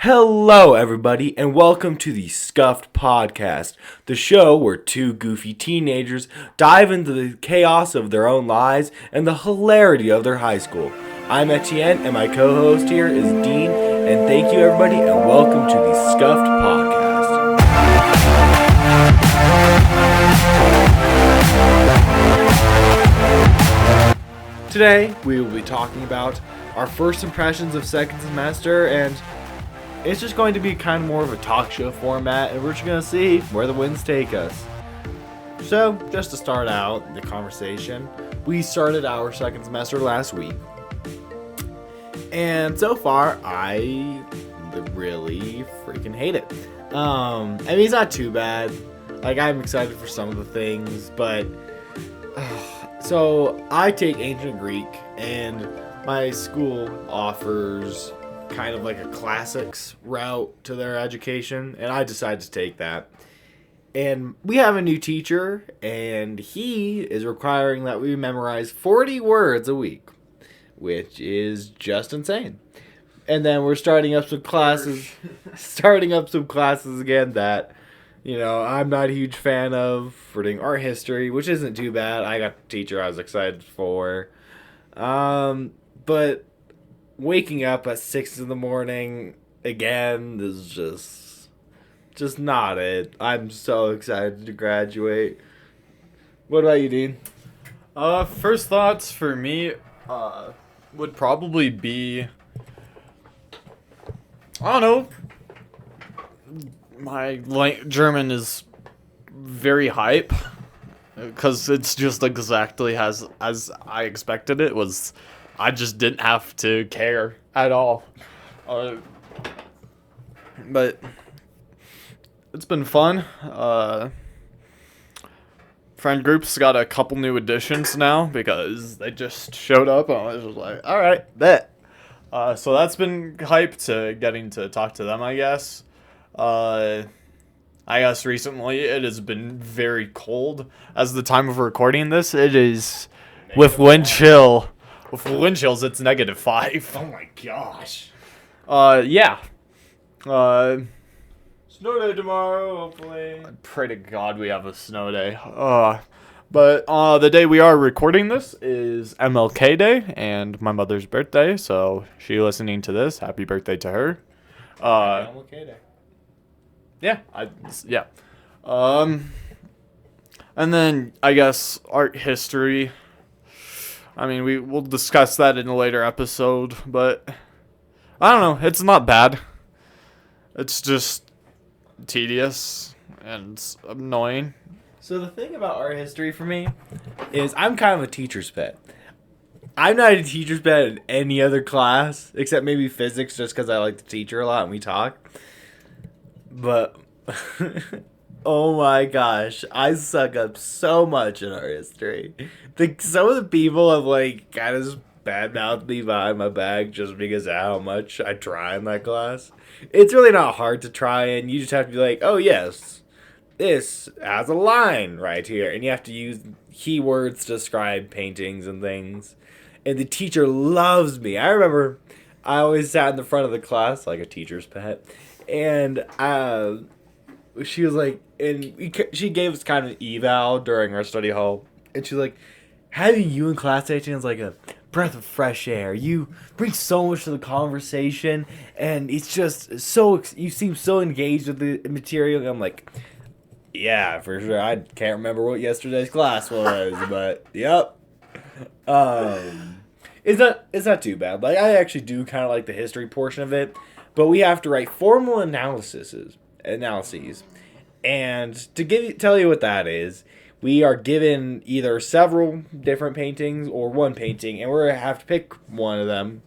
Hello, everybody, and welcome to the Scuffed Podcast, the show where two goofy teenagers dive into the chaos of their own lives and the hilarity of their high school. I'm Etienne, and my co-host here is Dean, and thank you, everybody, and welcome to the Scuffed Podcast. Today, we will be talking about our first impressions of second semester, and it's just going to be kind of more of a talk show format, and we're just going to see where the winds take us. So, just to start out the conversation, we started our second semester last week. And so far, I really freaking hate it. I mean, it's not too bad. Like, I'm excited for some of the things, but... So, I take Ancient Greek, and my school offers kind of like a classics route to their education, and I decided to take that. And we have a new teacher, and he is requiring that we memorize 40 words a week, which is just insane. And then we're starting up some classes again that, you know, I'm not a huge fan of, for doing art history, which isn't too bad. I got the teacher I was excited for. But waking up at 6 in the morning again is just not it. I'm so excited to graduate. What about you, Dean? First thoughts for me would probably be, I don't know, my German is very hype because it's just exactly as I expected it was. I just didn't have to care at all. But it's been fun. Friend groups got a couple new additions now because they just showed up and I was just like, all right, bet. So that's been hype to getting to talk to them, I guess. I guess recently it has been very cold. As the time of recording this, it is with wind chill. With wind chills, it's -5. Oh my gosh. Yeah. Snow day tomorrow, hopefully. I pray to God we have a snow day. But the day we are recording this is MLK Day and my mother's birthday, so she listening to this, happy birthday to her. MLK Day. Yeah. And then I guess art history. I mean, we'll discuss that in a later episode, but I don't know. It's not bad. It's just tedious and annoying. So the thing about art history for me is I'm kind of a teacher's pet. I'm not a teacher's pet in any other class, except maybe physics, just because I like the teacher a lot and we talk. But... oh my gosh, I suck up so much in art history. Some of the people have like kind of badmouthed me behind my back just because of how much I try in that class. It's really not hard to try, and you just have to be like, oh yes, this has a line right here, and you have to use keywords to describe paintings and things. And the teacher loves me. I remember I always sat in the front of the class like a teacher's pet, and she was like, she gave us kind of an eval during our study hall, and she's like, having you in class 18 is like a breath of fresh air. You bring so much to the conversation, and it's just so, you seem so engaged with the material. And I'm like, yeah, for sure. I can't remember what yesterday's class was, but yep. It's not too bad. Like, I actually do kind of like the history portion of it, but we have to write formal analyses. And to tell you what that is, we are given either several different paintings or one painting, and we're going to have to pick one of them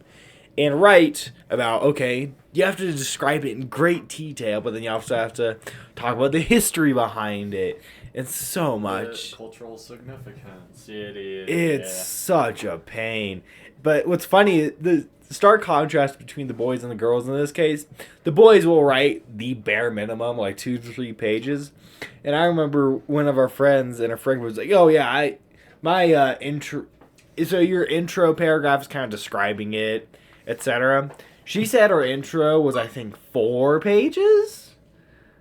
and write about, okay, you have to describe it in great detail, but then you also have to talk about the history behind it. It's so much. The cultural significance. It is. It's such a pain. But what's funny, the stark contrast between the boys and the girls in this case, the boys will write the bare minimum, like 2 to 3 pages. And I remember one of our friends, and a friend was like, oh yeah, so your intro paragraph is kind of describing it, etc. She said her intro was, I think, 4 pages?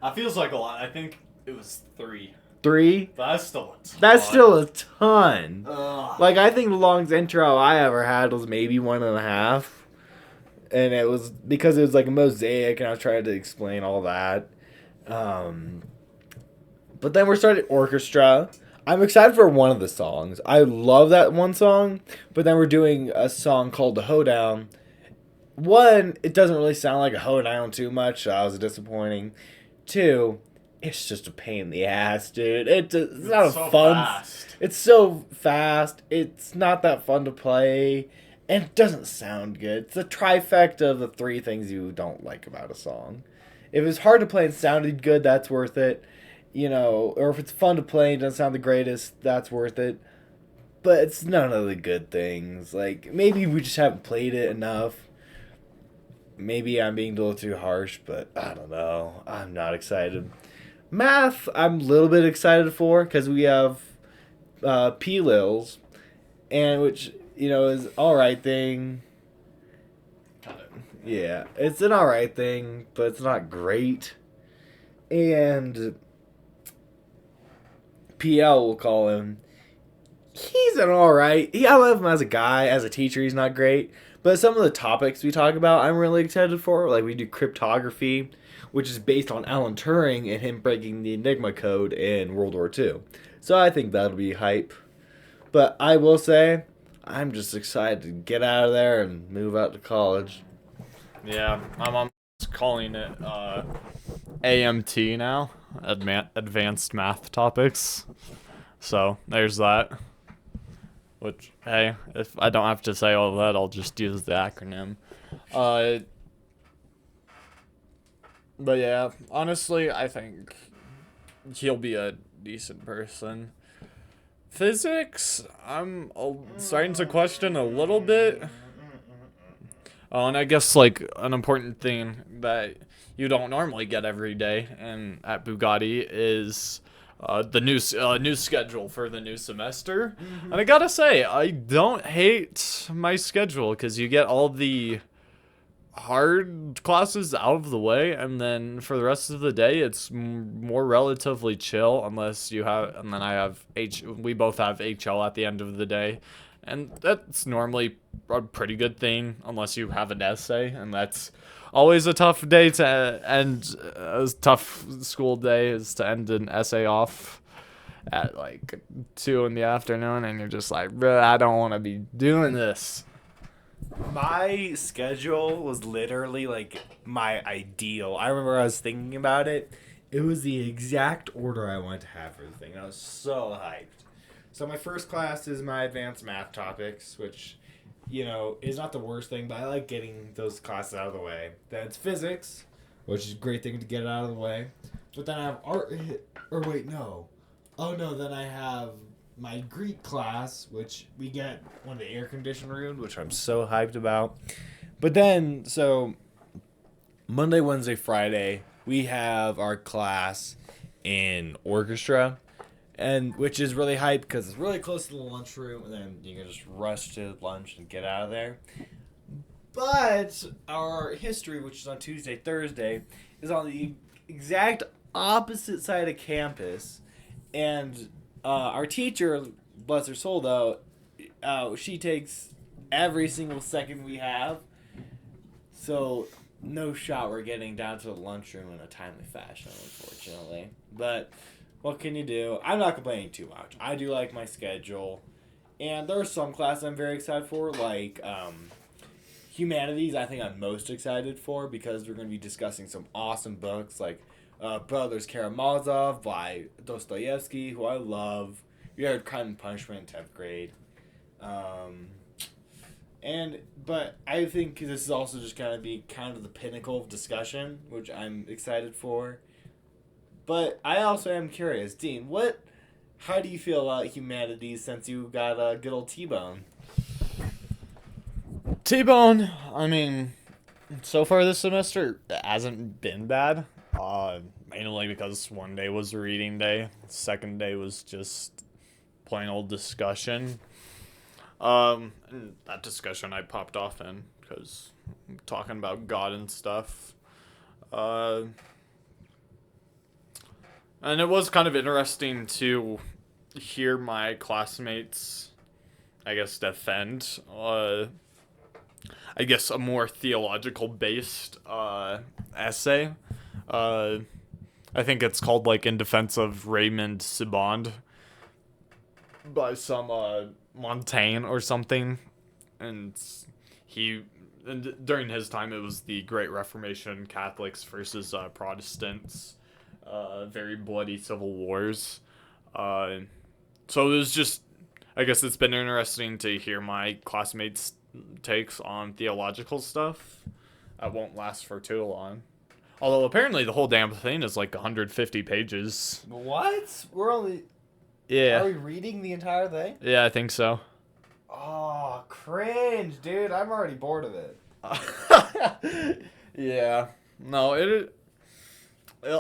That feels like a lot. I think it was 3. 3? But that's still a ton. That's still a ton. Ugh. Like, I think the longest intro I ever had was maybe 1.5. And it was because it was like a mosaic, and I was trying to explain all that. But then we're starting orchestra. I'm excited for one of the songs. I love that one song, but then we're doing a song called The Hoedown. One, it doesn't really sound like a hoedown too much, so that was disappointing. 2, it's just a pain in the ass, dude. It's not a so fun. fast. It's so fast. It's not that fun to play, and it doesn't sound good. It's a trifecta of the 3 things you don't like about a song. If it's hard to play and sounded good, that's worth it. Or if it's fun to play and doesn't sound the greatest, that's worth it. But it's none of the good things. Like, maybe we just haven't played it enough. Maybe I'm being a little too harsh, but I don't know. I'm not excited. Math, I'm a little bit excited for, because we have P-Lils, and which, is alright thing. Yeah, it's an alright thing, but it's not great. And PL, we'll call him. He's an alright. I love him as a guy. As a teacher, he's not great. But some of the topics we talk about, I'm really excited for. Like, we do cryptography, which is based on Alan Turing and him breaking the Enigma code in World War II. So I think that'll be hype. But I will say, I'm just excited to get out of there and move out to college. Yeah, my mom's calling it AMT now, Advanced Math Topics. So there's that. Which, hey, if I don't have to say all that, I'll just use the acronym. But yeah, honestly, I think he'll be a decent person. Physics, I'm starting to question a little bit. Oh, and I guess like an important thing that you don't normally get every day, and at Bugatti is the new schedule for the new semester. And I gotta say, I don't hate my schedule because you get all the hard classes out of the way, and then for the rest of the day, it's more relatively chill. Unless you have, and then I have we both have HL at the end of the day. And that's normally a pretty good thing, unless you have an essay, and that's always a tough day to end. A tough school day is to end an essay off at like 2 in the afternoon, and you're just like, bruh, I don't want to be doing this. My schedule was literally like my ideal. I remember I was thinking about it. It was the exact order I wanted to have everything. I was so hyped. So my first class is my advanced math topics, which, is not the worst thing, but I like getting those classes out of the way. Then it's physics, which is a great thing to get out of the way. But then I have art, or wait, no. Oh no, then I have my Greek class, which we get one of the air-conditioned rooms, which I'm so hyped about. But then, so Monday, Wednesday, Friday, we have our class in orchestra, and which is really hyped because it's really close to the lunchroom, and then you can just rush to lunch and get out of there. But our history, which is on Tuesday, Thursday, is on the exact opposite side of campus, and our teacher, bless her soul though, she takes every single second we have, so no shot we're getting down to the lunchroom in a timely fashion, unfortunately. But what can you do? I'm not complaining too much. I do like my schedule, and there are some classes I'm very excited for, like humanities. I think I'm most excited for because we're going to be discussing some awesome books like Brothers Karamazov by Dostoevsky, who I love. We had Crime and Punishment in 10th grade. But I think this is also just going to be kind of the pinnacle of discussion, which I'm excited for. But I also am curious, Dean, how do you feel about humanities since you got a good old T-Bone? T-Bone, I mean, so far this semester, it hasn't been bad. Mainly because one day was reading day, second day was just plain old discussion. And that discussion I popped off in because talking about God and stuff. Uh, and it was kind of interesting to hear my classmates, I guess, defend, I guess, a more theological based essay. Uh, I think it's called like In Defense of Raymond Sebond by some Montaigne or something, and he and during his time it was the Great Reformation, Catholics versus Protestants, very bloody civil wars. Uh, so it was just, I guess it's been interesting to hear my classmates' takes on theological stuff. That won't last for too long. Although apparently the whole damn thing is like 150 pages. What? We're only. Yeah. Are we reading the entire thing? Yeah, I think so. Oh, cringe, dude. I'm already bored of it. Yeah. No,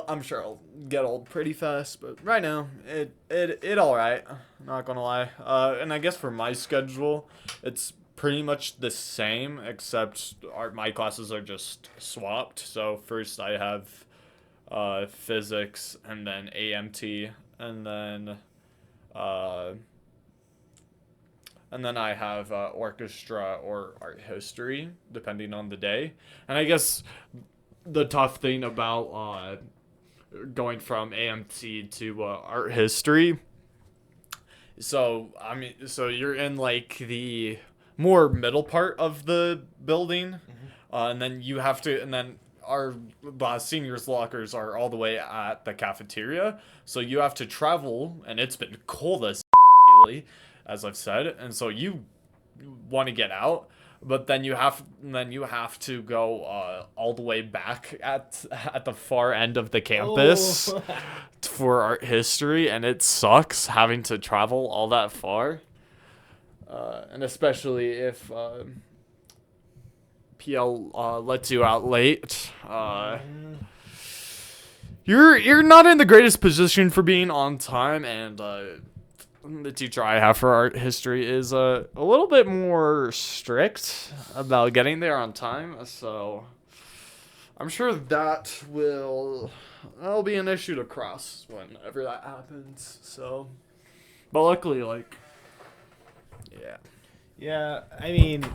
I'm sure it'll get old pretty fast, but right now it all right. Not gonna lie. And I guess for my schedule, it's pretty much the same, except my classes are just swapped. So first I have physics, and then AMT, and then uh, I have orchestra or art history, depending on the day. And I guess the tough thing about going from AMT to art history. So so you're in like the more middle part of the building, and then you have to, and then our seniors' lockers are all the way at the cafeteria. So you have to travel, and it's been cold as lately, as I've said, and so you want to get out, but then you have to go all the way back at the far end of the campus for art history, and it sucks having to travel all that far, and especially if PL lets you out late. You're not in the greatest position for being on time, and the teacher I have for art history is a little bit more strict about getting there on time, so I'm sure that'll be an issue to cross whenever that happens. So, but luckily, like, yeah. Yeah, I mean,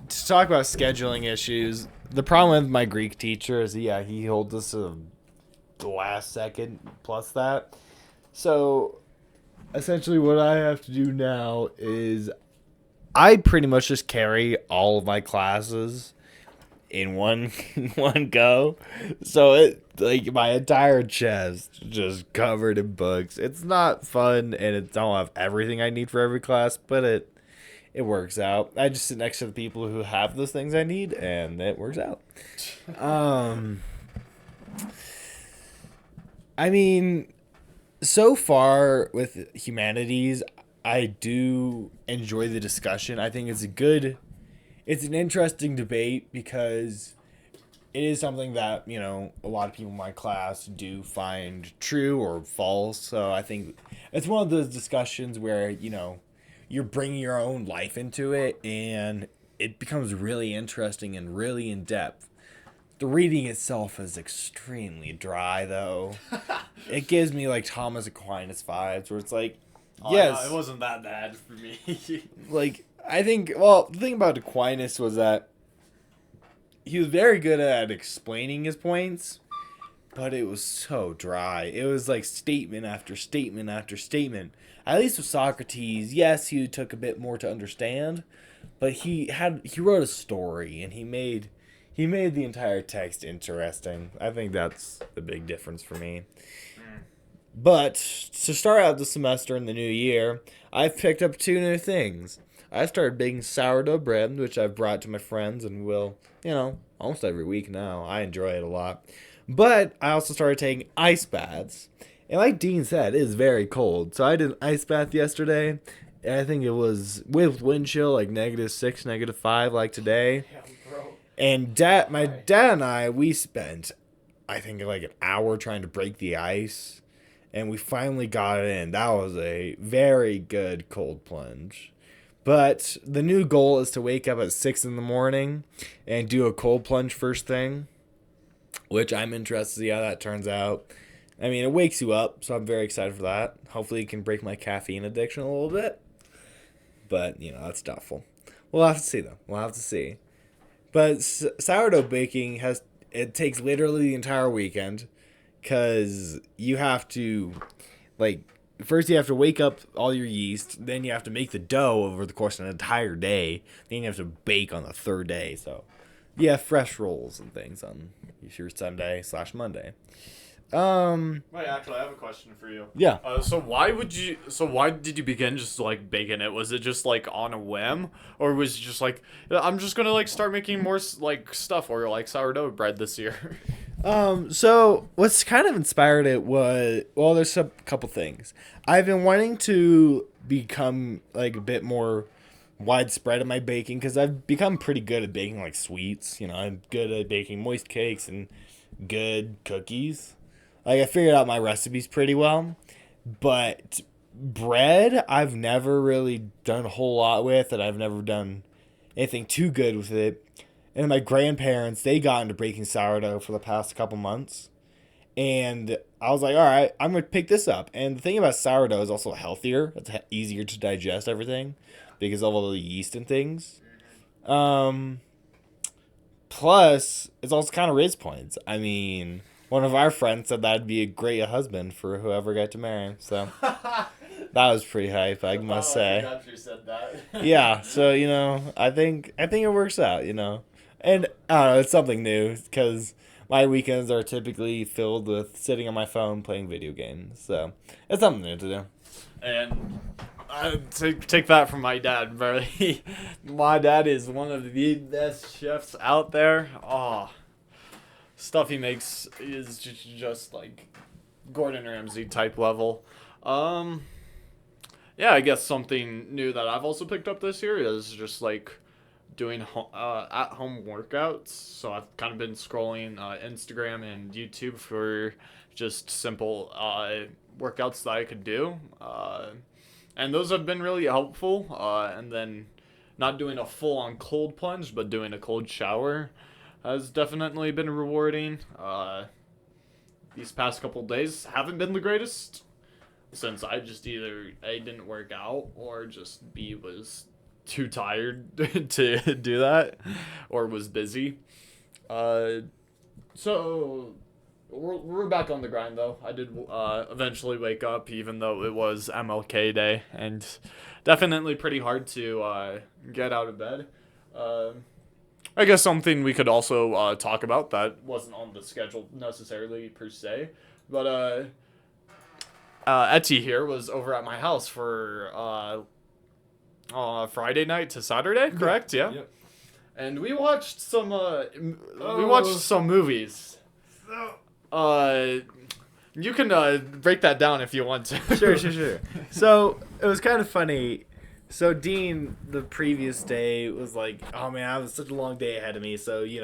to talk about scheduling issues, the problem with my Greek teacher is, he holds us to the last second plus that. So, essentially what I have to do now is I pretty much just carry all of my classes in one one go. So it like my entire chest just covered in books. It's not fun, and it don't have everything I need for every class, but it works out. I just sit next to the people who have those things I need, and it works out. I mean, so far with humanities, I do enjoy the discussion. I think it's an interesting debate because it is something that, a lot of people in my class do find true or false. So I think it's one of those discussions where, you're bringing your own life into it, and it becomes really interesting and really in depth. The reading itself is extremely dry, though. It gives me like Thomas Aquinas vibes, where it's like, yes, No, it wasn't that bad for me. like I think. Well, the thing about Aquinas was that he was very good at explaining his points, but it was so dry. It was like statement after statement after statement. At least with Socrates, yes, he took a bit more to understand, but he wrote a story, and he made the entire text interesting. I think that's the big difference for me. But to start out the semester in the new year, I've picked up 2 new things. I started baking sourdough bread, which I've brought to my friends and will, almost every week now. I enjoy it a lot. But I also started taking ice baths. And like Dean said, it is very cold. So I did an ice bath yesterday. And I think it was with wind chill, like -6, -5, like today. And my dad and I, we spent, I think, like an hour trying to break the ice. And we finally got it in. That was a very good cold plunge. But the new goal is to wake up at 6 in the morning and do a cold plunge first thing, which I'm interested to see how that turns out. I mean, it wakes you up, so I'm very excited for that. Hopefully, it can break my caffeine addiction a little bit. But, that's doubtful. We'll have to see, though. We'll have to see. But sourdough baking it takes literally the entire weekend because you have to, like, first you have to wake up all your yeast, then you have to make the dough over the course of an entire day, then you have to bake on the third day. So, yeah, fresh rolls and things on your Sunday/Monday. Wait, actually, I have a question for you. Yeah. So why did you begin just like baking it? Was it just like on a whim, or was it just like I'm just gonna like start making more like stuff or like sourdough bread this year? So what's kind of inspired it was, well, there's a couple things. I've been wanting to become like a bit more widespread in my baking because I've become pretty good at baking like sweets. I'm good at baking moist cakes and good cookies. Like, I figured out my recipes pretty well, but bread I've never really done a whole lot with, and I've never done anything too good with it. And my grandparents, they got into baking sourdough for the past couple months, and I was like, all right, I'm going to pick this up. And the thing about sourdough is also healthier. It's easier to digest everything because of all the yeast and things. Plus, it's also kind of raise points. I mean, one of our friends said that'd be a great husband for whoever got to marry. So that was pretty hype, I must say. I forgot you said that. Yeah, so I think it works out. And I don't know, it's something new because my weekends are typically filled with sitting on my phone playing video games. So it's something new to do. And take that from my dad, bro. My dad is one of the best chefs out there. Oh, stuff he makes is just like Gordon Ramsay type level. Yeah, I guess something new that I've also picked up this year is just like doing at-home workouts. So I've kind of been scrolling Instagram and YouTube for just simple workouts that I could do. And those have been really helpful. And then not doing a full-on cold plunge, but doing a cold shower has definitely been rewarding. These past couple days haven't been the greatest since I just either A, didn't work out, or just B, was too tired to do that, or was busy. So we're back on the grind though. I did eventually wake up, even though it was MLK Day, and definitely pretty hard to get out of bed. I guess something we could also talk about that wasn't on the schedule necessarily per se, but Etty here was over at my house for Friday night to Saturday, correct? Yeah. Yep. And we watched some movies. You can break that down if you want to. Sure. So it was kind of funny. So Dean, the previous day, was like, "Oh man, I was such a long day ahead of me." So he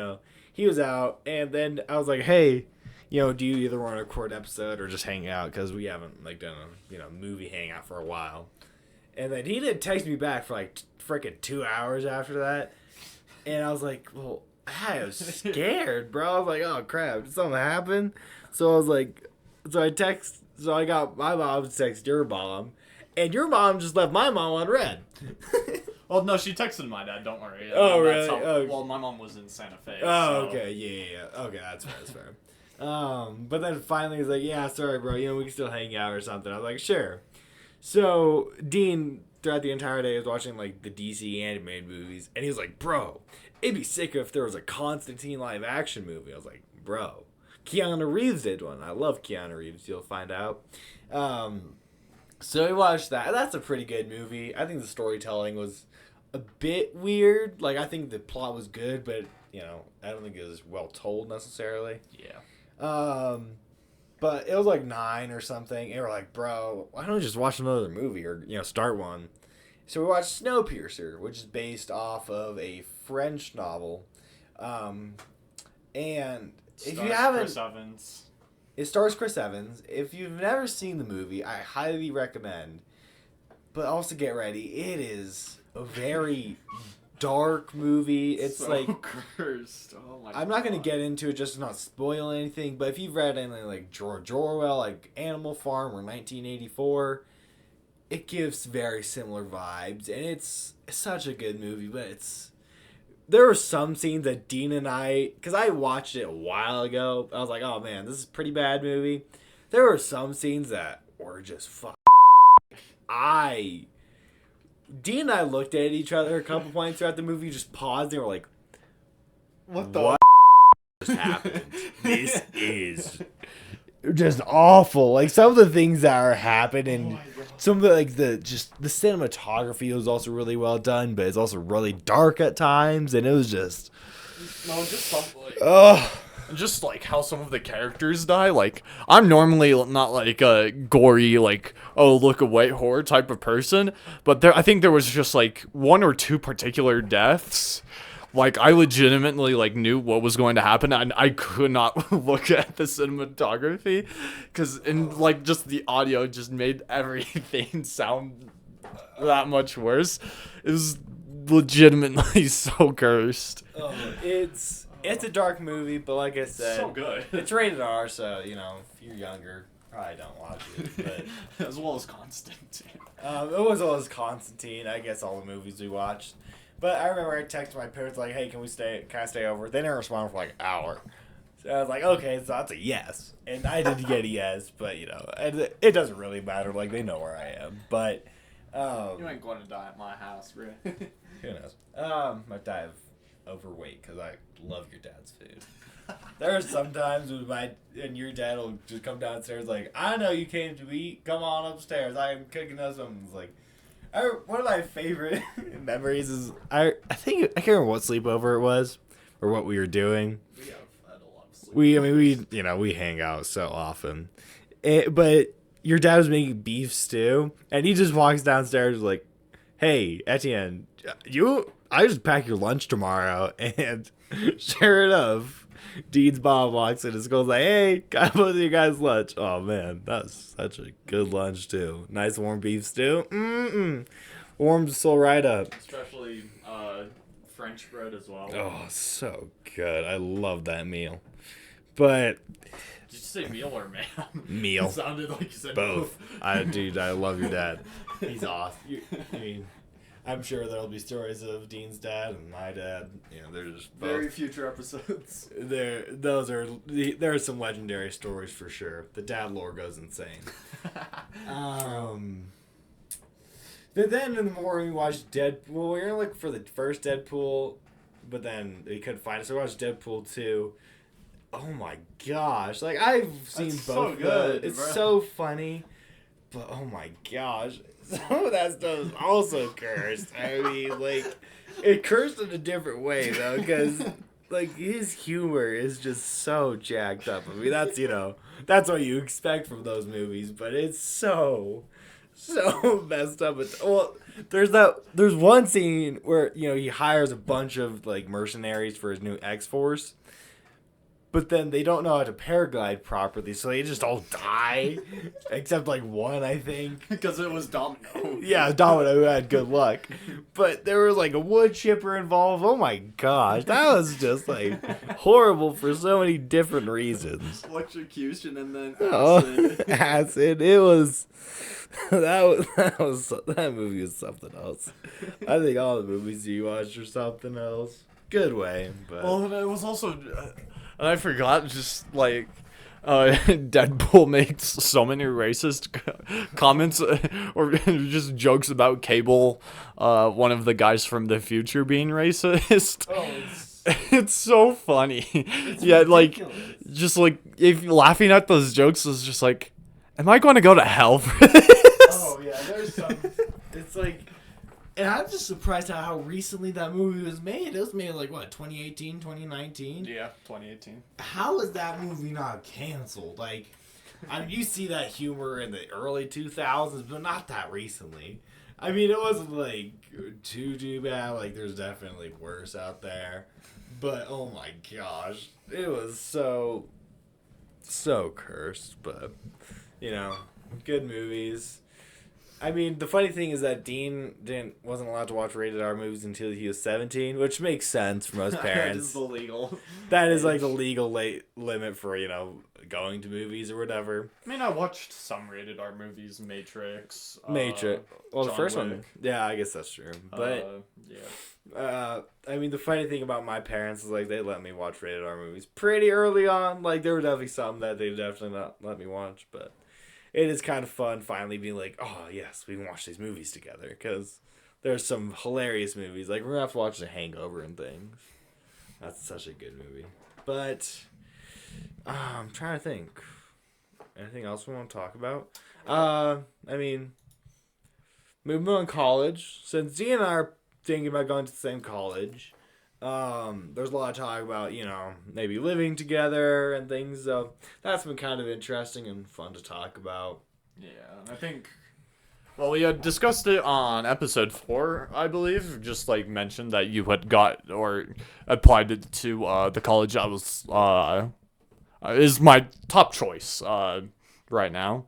was out, and then I was like, "Hey, do you either want to record an episode or just hang out? Because we haven't done a movie hangout for a while." And then he didn't text me back for like freaking 2 hours after that, and I was like, "Well, I was scared, bro." I was like, "Oh crap, did something happen?" So I was like, so I got my mom to text your mom. And your mom just left my mom on red. Well, no, she texted my dad. Don't worry. Oh, really? Well, my mom was in Santa Fe. Oh, okay. Yeah. Okay, that's fair. But then finally he's like, "Yeah, sorry, bro. We can still hang out or something." I was like, "Sure." So Dean, throughout the entire day, was watching like the DC animated movies, and he was like, "Bro, it'd be sicker if there was a Constantine live action movie." I was like, "Bro, Keanu Reeves did one. I love Keanu Reeves. You'll find out." So we watched that. That's a pretty good movie. I think the storytelling was a bit weird. Like, I think the plot was good, but, I don't think it was well told necessarily. Yeah. But it was like 9 or something. And we're like, "Bro, why don't we just watch another movie or, start one?" So we watched Snowpiercer, which is based off of a French novel. And if you haven't... Chris Evans. It stars Chris Evans. If you've never seen the movie, I highly recommend. But also get ready. It is a very dark movie. It's so like cursed. Oh my I'm not gonna God. get into it just to not spoil anything, but if you've read anything like George Orwell, like Animal Farm or 1984, it gives very similar vibes, and it's such a good movie. But there were some scenes that Dean and I, because I watched it a while ago, I was like, oh man, this is a pretty bad movie. There were some scenes that were just fuck. Dean and I looked at each other a couple points throughout the movie, just paused and were like, What what just happened? This is just awful. Like some of the things that are happening, some of the the cinematography was also really well done, but it's also really dark at times, and it was just just something like. ugh. Just like how some of the characters die. Like I'm normally not like a gory, like oh look away horror type of person, but I think there was just like one or two particular deaths. Like I legitimately like knew what was going to happen, and I could not look at the cinematography, because like just the audio just made everything sound that much worse. It was legitimately so cursed. It's a dark movie, but like I said, So good. it's rated R, so if you're younger, probably don't watch it. But As well as Constantine. it was always Constantine. I guess all the movies we watched. But I remember I texted my parents like, "Hey, can I stay over?" They didn't respond for like an hour. So I was like, "Okay, so that's a yes," and I did get a yes. But it doesn't really matter. Like they know where I am. But You ain't going to die at my house, bro. who knows? Might die of overweight because I love your dad's food. There are some times when your dad will just come downstairs like, I know you came to eat. Come on upstairs. I am cooking us something. It's like, one of my favorite memories is I can't remember what sleepover it was or what we were doing. We have had a lot of sleep. We hang out so often, but your dad was making beef stew and he just walks downstairs like, hey Etienne, I just pack your lunch tomorrow, and sure enough, Dean's mom walks in and goes like, "Hey, got both of you guys lunch." Oh man, that's such a good lunch too. Nice warm beef stew. Warms the soul right up. Especially French bread as well. Oh, so good. I love that meal. But Did you say meal or man? meal, It sounded like you said both. I love your dad. He's awesome. I'm sure there'll be stories of Dean's dad and my dad. They're just both. Very future episodes. There are some legendary stories for sure. The dad lore goes insane. But then in the morning we watched Deadpool. We were gonna look for the first Deadpool, but then we couldn't find it, so we watched Deadpool 2. Oh my gosh! Like I've seen That's both. so of good, those. It's bro. so funny, but oh my gosh, some of that stuff is also cursed. I mean, like it cursed in a different way though, because like his humor is just so jacked up. I mean, that's what you expect from those movies, but it's so messed up. There's one scene where he hires a bunch of like mercenaries for his new X-Force. But then they don't know how to paraglide properly, so they just all die. Except like one, I think. Because it was Domino. Yeah, Domino who had good luck. But there was like a wood chipper involved. Oh my gosh. That was just like horrible for so many different reasons. Electrocution and then acid. Oh, acid. It was that movie was something else. I think all the movies you watched are something else. Good way, but Well, and it was also, and I forgot, just like, Deadpool makes so many racist comments or just jokes about Cable, one of the guys from the future being racist. oh, It's so funny. it's Yeah, like, ridiculous. just like, if laughing at those jokes is just like, am I going to go to hell for this? Oh yeah, there's some. It's like, and I'm just surprised how recently that movie was made. It was made like what, 2018, 2019. Yeah, 2018. How is that movie not canceled? Like, I mean, you see that humor in the early 2000s, but not that recently. I mean, it wasn't like too bad. Like, there's definitely worse out there, but oh my gosh, it was so cursed. But good movies. I mean, the funny thing is that Dean wasn't allowed to watch rated R movies until he was 17, which makes sense for most That parents. is the legal. That is like the legal limit for, going to movies or whatever. I mean, I watched some rated R movies, Matrix. Well, the John first Wick. one. Yeah, I guess that's true. But yeah. I mean, the funny thing about my parents is like they let me watch rated R movies pretty early on. Like there were definitely some that they definitely not let me watch, but it is kind of fun finally being like, oh yes, we can watch these movies together because there's some hilarious movies. Like we're gonna have to watch The Hangover and things. That's such a good movie. But I'm trying to think. Anything else we want to talk about? I mean, moving on college. Since Dee and I are thinking about going to the same college, there's a lot of talk about, maybe living together and things. So that's been kind of interesting and fun to talk about. Yeah, I think. Well, we had discussed it on episode 4, I believe. Just mentioned that you had got or applied it to the college I was is my top choice right now.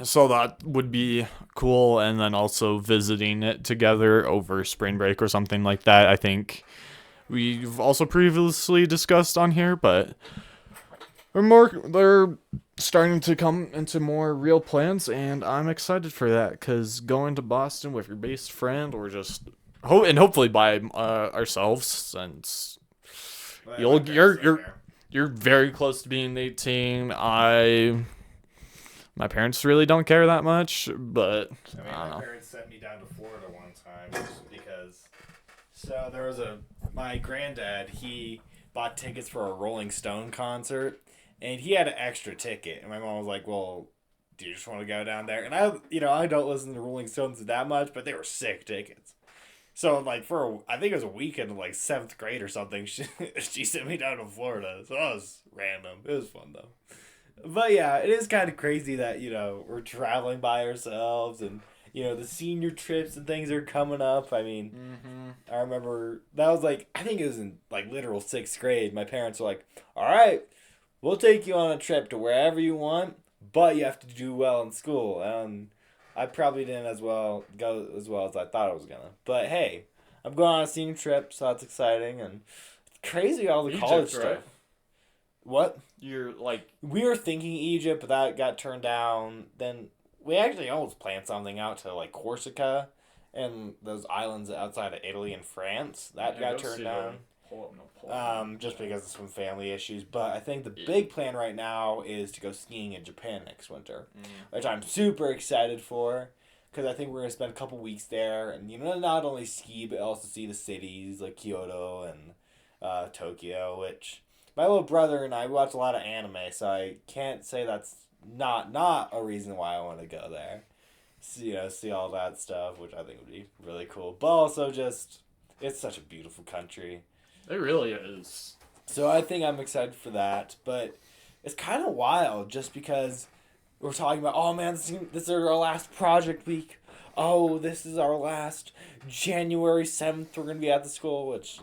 So that would be cool, and then also visiting it together over spring break or something like that. I think we've also previously discussed on here, but they're starting to come into more real plans, and I'm excited for that because going to Boston with your best friend or just hopefully by ourselves, since you're very close to being 18. My parents really don't care that much, but I don't know. My parents sent me down to Florida one time just because. So there was my granddad, he bought tickets for a Rolling Stone concert, and he had an extra ticket. And my mom was like, well, do you just want to go down there? And I don't listen to Rolling Stones that much, but they were sick tickets. So, I think it was a weekend in, 7th grade or something, she sent me down to Florida. So that was random. It was fun, though. But, yeah, it is kind of crazy that, we're traveling by ourselves and, the senior trips and things are coming up. I mean, I remember that was, I think it was in, literal 6th grade. My parents were like, all right, we'll take you on a trip to wherever you want, but you have to do well in school. And I probably didn't go as well as I thought I was gonna. But hey, I'm going on a senior trip, so that's exciting and it's crazy all the Egypt, college stuff. right? What? You're We were thinking Egypt, but that got turned down. Then we actually almost planned something out to Corsica and those islands outside of Italy and France. That got turned down. Just because of some family issues. But I think the big plan right now is to go skiing in Japan next winter, which I'm super excited for because I think we're going to spend a couple weeks there and, not only ski, but also see the cities like Kyoto and Tokyo, which my little brother and I watch a lot of anime, so I can't say that's not a reason why I want to go there. See all that stuff, which I think would be really cool. But also just, it's such a beautiful country. It really is. So I think I'm excited for that, but it's kind of wild just because we're talking about, oh man, this is our last project week. Oh, this is our last January 7th, we're going to be at the school, which,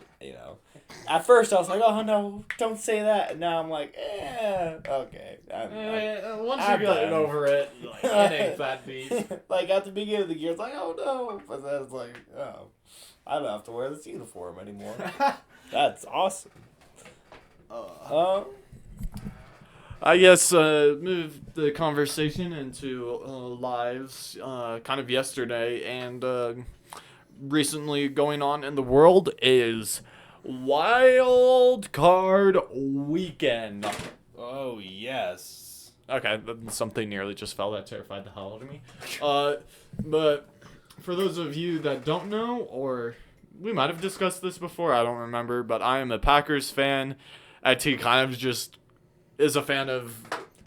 at first I was like, oh no, don't say that. And now I'm like, okay. Once you get over it, it ain't that deep. At the beginning of the year, it's like, oh no. But then it's like, oh, I don't have to wear this uniform anymore. That's awesome. I guess move the conversation into lives kind of yesterday and recently going on in the world is Wild Card Weekend. Oh, yes. Okay, something nearly just fell. That terrified the hell out of me. But for those of you that don't know, or we might have discussed this before, I don't remember, but I am a Packers fan. T kind of just is a fan of...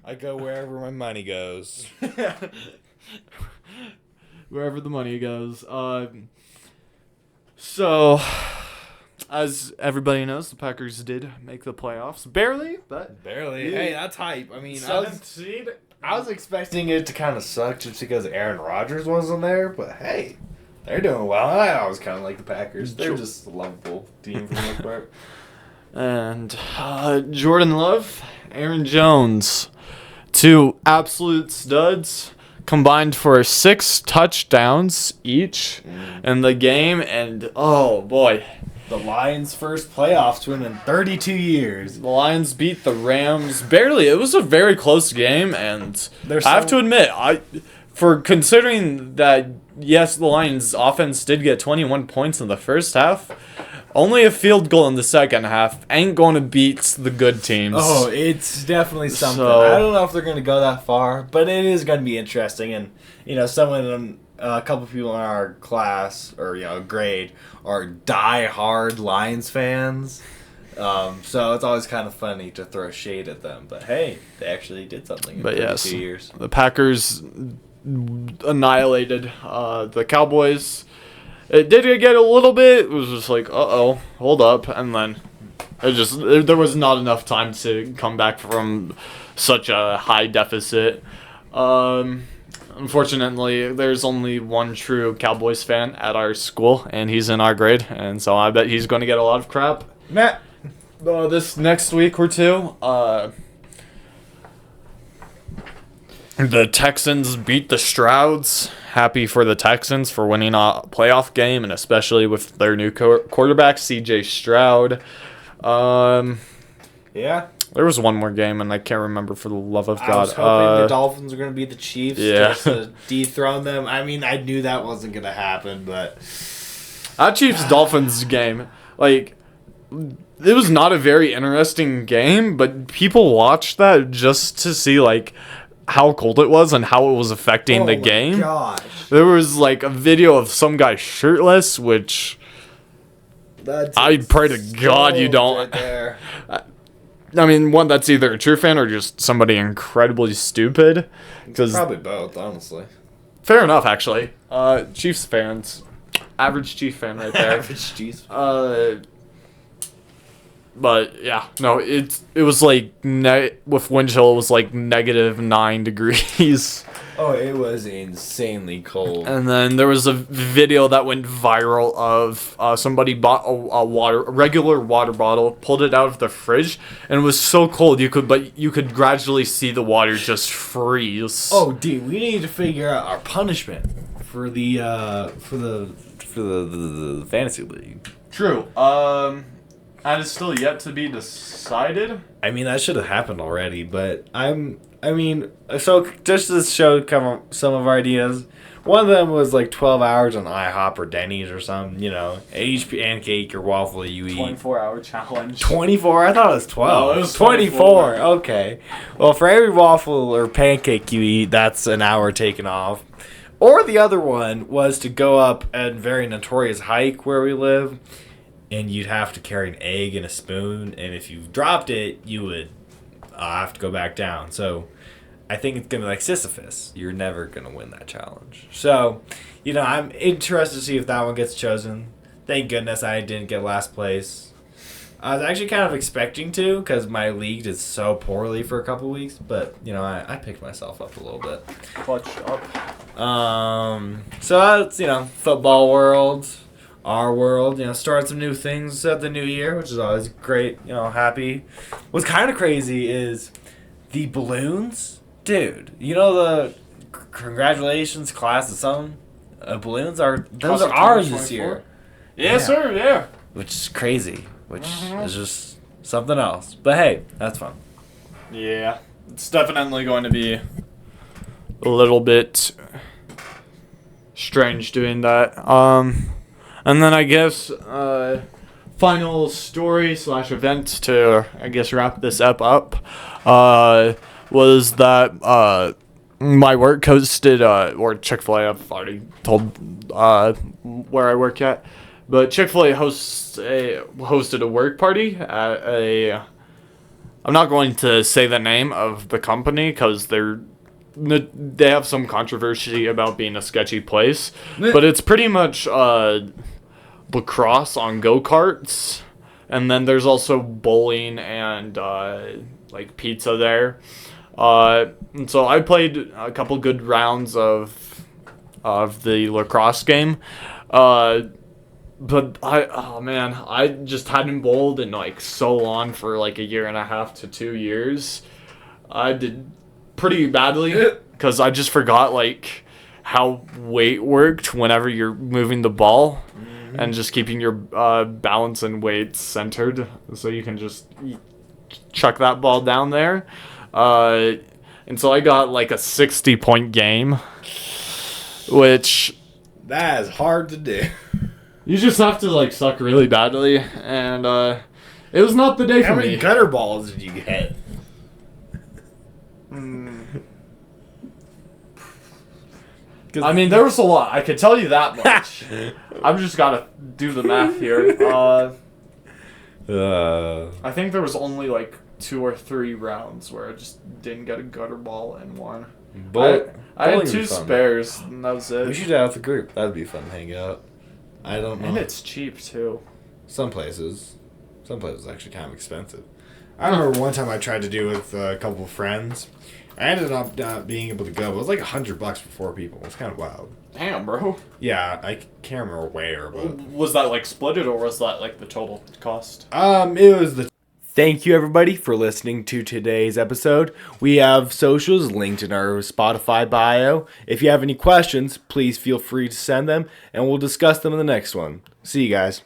I go wherever my money goes. Wherever the money goes. So, as everybody knows, the Packers did make the playoffs. Barely, but... Barely. Yeah. Hey, that's hype. I mean, 7th seed. I was expecting it to kind of suck just because Aaron Rodgers wasn't there, but hey, they're doing well. I always kind of like the Packers. They're just a lovable team for the most part. And Jordan Love, Aaron Jones, two absolute studs, combined for 6 touchdowns each in the game, and oh boy. The Lions' first playoffs win in 32 years. The Lions beat the Rams barely. It was a very close game, and I have to admit, for considering that, yes, the Lions' offense did get 21 points in the first half, only a field goal in the second half ain't going to beat the good teams. Oh, it's definitely something. So, I don't know if they're going to go that far, but it is going to be interesting. And, a couple people in our class or, grade are die-hard Lions fans. So it's always kind of funny to throw shade at them. But, hey, they actually did something in 32 years. The Packers annihilated the Cowboys. It did get a little bit. It was just like, uh-oh, hold up. And then there was not enough time to come back from such a high deficit. Unfortunately, there's only one true Cowboys fan at our school, and he's in our grade. And so I bet he's going to get a lot of crap. Matt. This next week or two, the Texans beat the Strouds. Happy for the Texans for winning a playoff game, and especially with their new quarterback, C.J. Stroud. Yeah. There was one more game, and I can't remember for the love of God. I was hoping the Dolphins are going to beat the Chiefs just to dethrone them. I mean, I knew that wasn't going to happen, but... That Chiefs-Dolphins game, it was not a very interesting game, but people watched that just to see, how cold it was and how it was affecting the game. Gosh. There was, a video of some guy shirtless, which... I pray to God you don't... Right there. I mean, one, that's either a true fan or just somebody incredibly stupid. Probably both, honestly. Fair enough, actually. Chiefs fans. Average Chief fan right there. Average Chiefs fan. But, yeah. No, it was with wind chill, it was -9 degrees. Oh, it was insanely cold. And then there was a video that went viral of somebody bought a regular water bottle, pulled it out of the fridge, and it was so cold you could gradually see the water just freeze. Oh, dude, we need to figure out our punishment for the fantasy league. True. That is still yet to be decided. I mean, that should have happened already, but so just to show some of our ideas, one of them was 12 hours on IHOP or Denny's or something, each pancake or waffle you eat. 24-hour challenge. 24? I thought it was 12. No, it was 24. Okay. Well, for every waffle or pancake you eat, that's an hour taken off. Or the other one was to go up a very notorious hike where we live, and you'd have to carry an egg and a spoon, and if you dropped it, you would have to go back down. So I think it's going to be like Sisyphus. You're never going to win that challenge. So, I'm interested to see if that one gets chosen. Thank goodness I didn't get last place. I was actually kind of expecting to because my league did so poorly for a couple weeks, but, I picked myself up a little bit. Clutched up. So that's, football world. Our world, starting some new things at the new year, which is always great, happy. What's kind of crazy is the balloons. Dude, the congratulations class of some balloons those are ours this year. Yeah, sir, yeah. Which is crazy, which is just something else. But hey, that's fun. Yeah, it's definitely going to be a little bit strange doing that. And then I guess final story / event to wrap this up was that my work hosted or Chick-fil-A. I've already told where I work at, but Chick-fil-A hosted a work party at I'm not going to say the name of the company because they have some controversy about being a sketchy place, but it's pretty much lacrosse on go-karts, and then there's also bowling and pizza there. And so I played a couple good rounds of the lacrosse game, but I just hadn't bowled in so long, for a year and a half to 2 years. I did pretty badly because I just forgot like how weight worked whenever you're moving the ball and just keeping your balance and weight centered so you can just chuck that ball down there. And so I got like a 60-point game, which That is hard to do. you just have to like suck really badly, and it was not the day How for many me. gutter balls did you get? I mean, there was a lot. I could tell you that much. I've just got to do the math here. I think there was only like 2 or 3 rounds where I just didn't get a gutter ball in one. I had 2 spares, and that was it. We should have the group. That'd be fun to hang out. I don't know. And it's cheap, too. Some places actually kind of expensive. I remember one time I tried to do it with a couple of friends. I ended up not being able to go. It was like $100 for 4 people. It was kind of wild. Damn, bro. Yeah, I can't remember where, but Was that like splitted, or was that like the total cost? it was the. Thank you everybody for listening to today's episode. We have socials linked in our Spotify bio. If you have any questions, please feel free to send them, and we'll discuss them in the next one. See you guys.